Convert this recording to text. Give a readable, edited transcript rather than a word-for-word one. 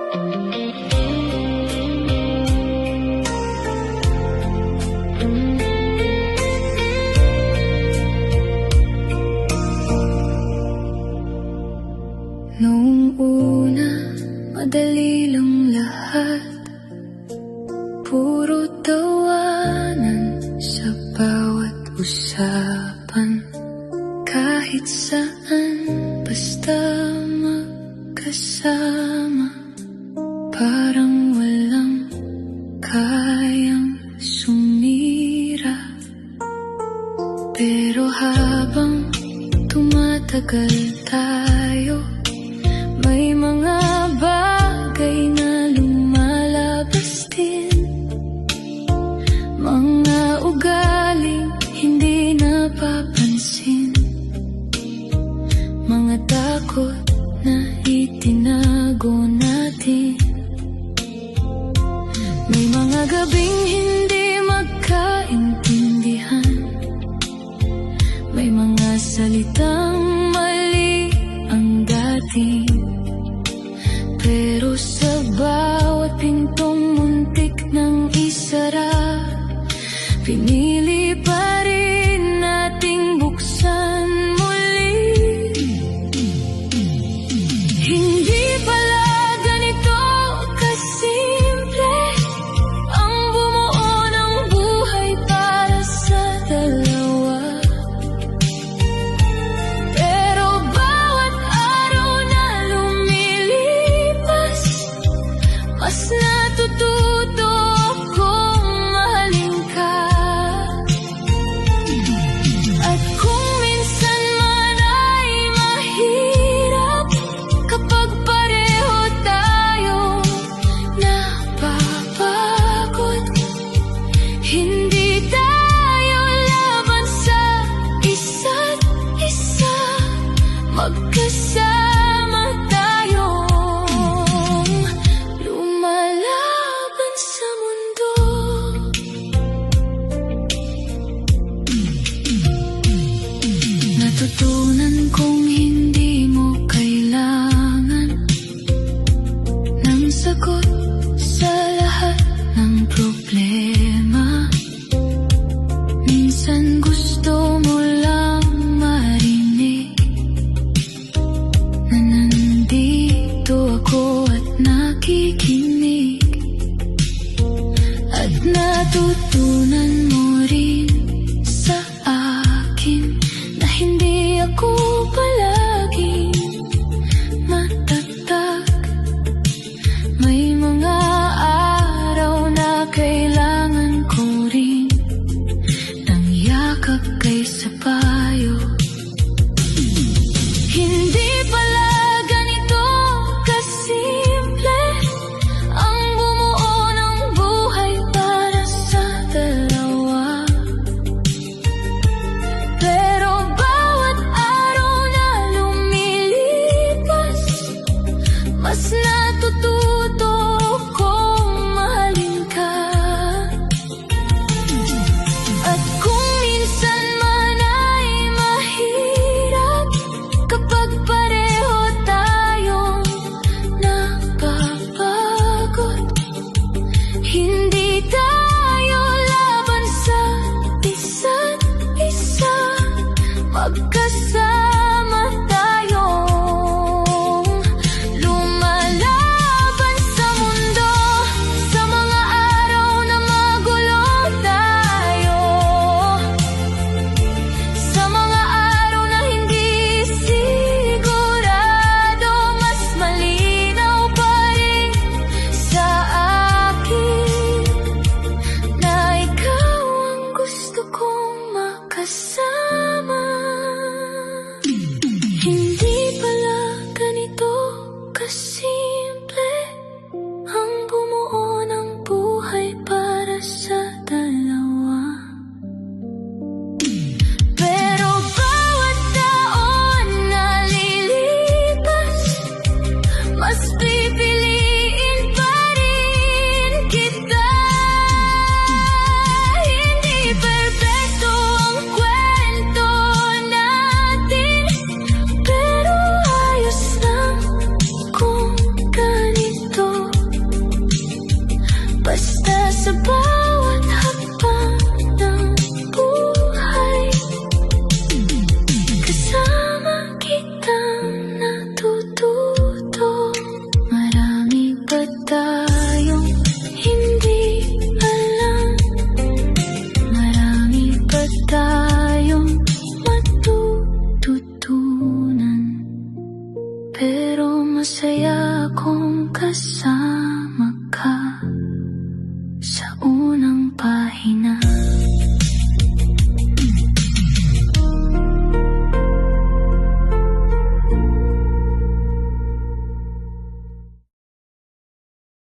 Noong una, madali lang lahat. Puro tawanan sa bawat usapan. Kahit saan, basta magkasama. Parang walang kayang sumira. Pero habang tumatagal tayo, may mga bagay na lumalabas din. Mga ugaling hindi napapansin. Mga takot na itinago natin. May mga gabing hindi magkaintindihan. May mga salitang mali ang dating. Pero sa bawat pintong muntik ng isara, pinili pa rin nating buksan muli. Hindi pala ganito kasimple ang bumuo ng buhay para sa dalawa. Pero bawat araw na lumilipas, mas natututo akong mahalin ka. At kung minsan man ay mahirap, kapag pareho tayo napapagod, hindi tayo laban sa isa't isa. Magkasama tayong lumalaban sa mundo. Natutunan kong hindi mo kailangan ng sagot sa lahat ng problema. Minsan gusto mo lang marinig na nandito ako at nakikinig. At natutunan mo rin sa akin na hindi ako palaging matatag. May mga araw na kailangan ko rin ng yakap kaysa payo. Hindi pala ganito kasimple ang bumuo ng buhay para sa dalawa. unang pahina.